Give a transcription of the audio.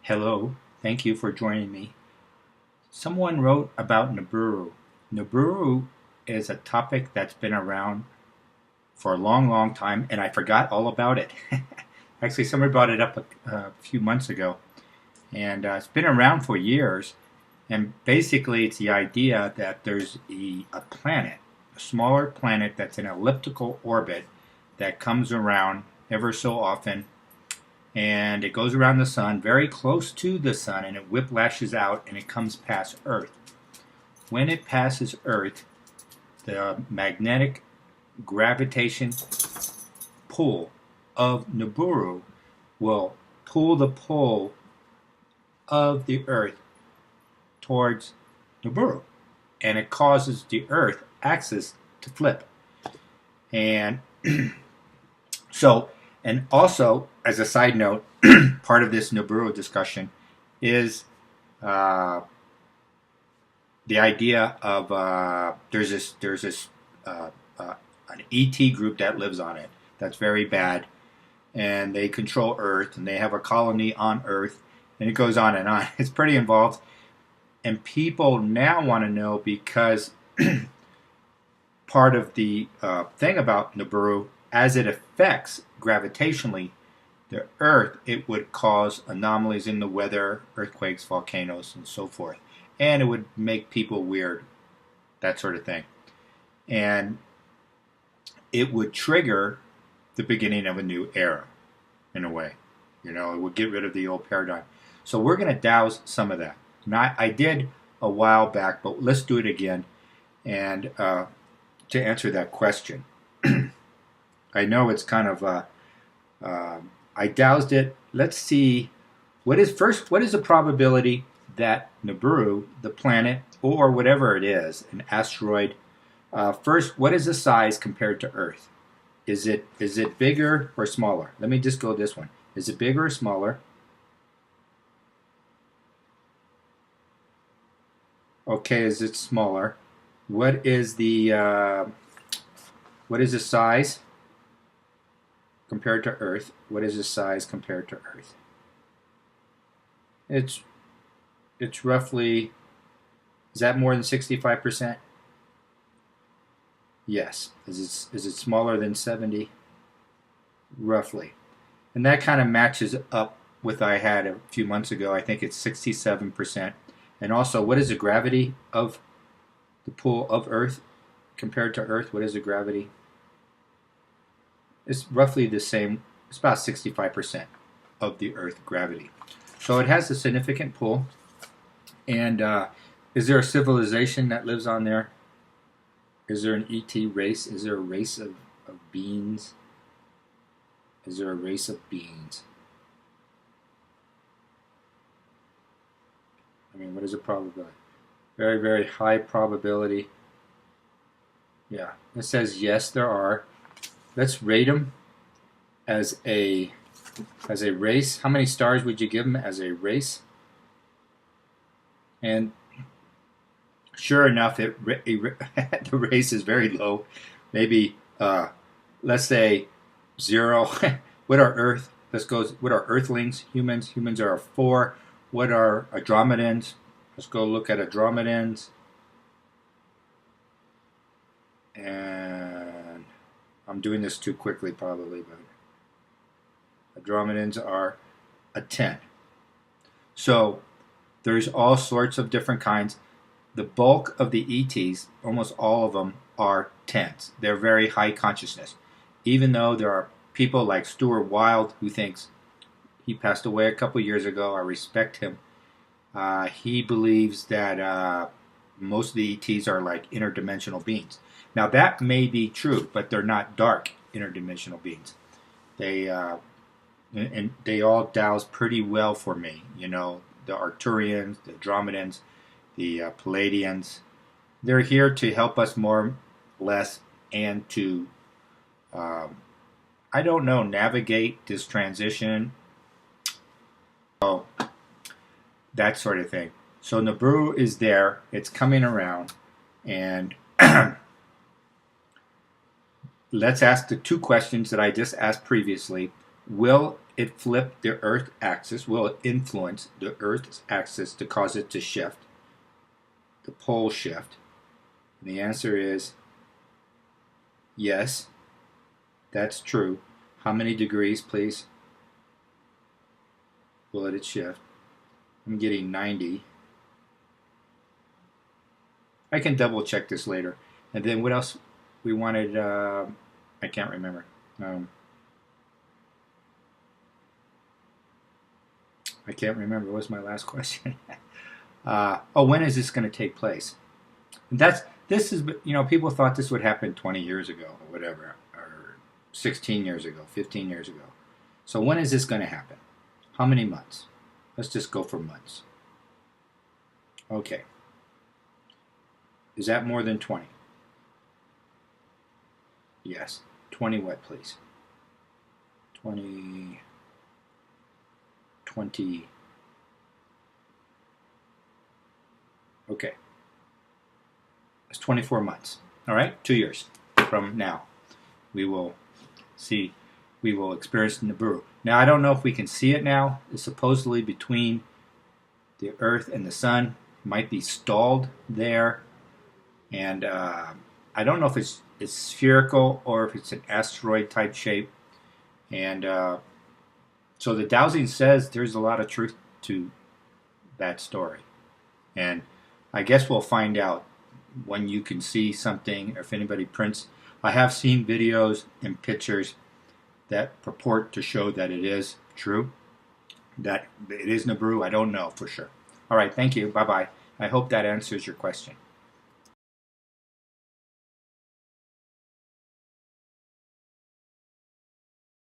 Hello, thank you for joining me. Someone wrote about Nibiru. Nibiru is a topic that's been around for a long, long time, and I forgot all about it. Actually, somebody brought it up a few months ago, and it's been around for years. And basically, it's the idea that there's a planet, a smaller planet that's in an elliptical orbit that comes around ever so often, and it goes around the sun, very close to the sun, and it whiplashes out and it comes past Earth. When it passes Earth, the magnetic gravitation pull of Nibiru will pull the pole of the Earth towards Nibiru, and it causes the Earth axis to flip. And so, and also, as a side note, part of this Nibiru discussion is the idea of there's this an ET group that lives on it that's very bad, and they control Earth, and they have a colony on Earth, and it goes on and on. It's pretty involved, and people now want to know because part of the thing about Nibiru, as it affects gravitationally the Earth, it would cause anomalies in the weather, earthquakes, volcanoes, and so forth. And it would make people weird, that sort of thing. And it would trigger the beginning of a new era, in a way. You know, it would get rid of the old paradigm. So we're going to dowse some of that. Now, I did a while back, but let's do it again. And to answer that question, I know it's kind of I dowsed it. Let's see what is the probability that Nibiru, the planet, or whatever it is, an asteroid, first, what is the size compared to Earth? Is it bigger or smaller? Let me just go this one. Is it bigger or smaller? Okay, is it smaller? What is the size compared to Earth? What is the size compared to Earth? It's roughly, is that more than 65%? Yes. Is it smaller than 70? Roughly. And that kind of matches up with I had a few months ago. I think it's 67%. And also, what is the gravity of the pull of Earth compared to Earth? What is the gravity? It's roughly the same. It's about 65% of the Earth gravity. So it has a significant pull. And is there a civilization that lives on there? Is there an ET race? Is there a race of beings? Is there a race of beings? I mean, what is the probability? Very, very high probability. Yeah, it says yes, there are. Let's rate them as a race. How many stars would you give them as a race? And sure enough, the race is very low. Maybe let's say 0. What are Earth? Let's go. What are Earthlings? Humans. Humans are 4. What are Andromedans? Let's go look at Andromedans. And I'm doing this too quickly probably, but Andromedans are a 10. So there's all sorts of different kinds. The bulk of the ETs, almost all of them, are 10s. They're very high consciousness. Even though there are people like Stuart Wilde who thinks, he passed away a couple years ago, I respect him. He believes that most of the ETs are like interdimensional beings. Now that may be true, but they're not dark interdimensional beings. They and they all dowse pretty well for me. You know, the Arcturians, the Andromedans, the Palladians. They're here to help us more, less, and to I don't know, navigate this transition. So that sort of thing. So Nibiru is there. It's coming around, and let's ask the two questions that I just asked previously. Will it flip the Earth axis? Will it influence the Earth's axis to cause it to shift, the pole shift? And the answer is yes, that's true. How many degrees, please, will it shift? I'm getting 90. I can double check this later. And then what else we wanted? I can't remember. I can't remember. What was my last question? When is this going to take place? And this is, people thought this would happen 20 years ago or whatever, or 16 years ago, 15 years ago. So when is this going to happen? How many months? Let's just go for months. Okay. Is that more than 20? Yes. 20 what, please? 20. Okay. It's 24 months. All right? 2 years from now. We will experience Nibiru. Now, I don't know if we can see it now. It's supposedly between the Earth and the Sun. It might be stalled there. And I don't know if it's spherical or if it's an asteroid type shape. And so the dowsing says there's a lot of truth to that story. And I guess we'll find out when you can see something, or if anybody prints. I have seen videos and pictures that purport to show that it is true, that it is Nibiru. I don't know for sure. All right, thank you. Bye-bye. I hope that answers your question.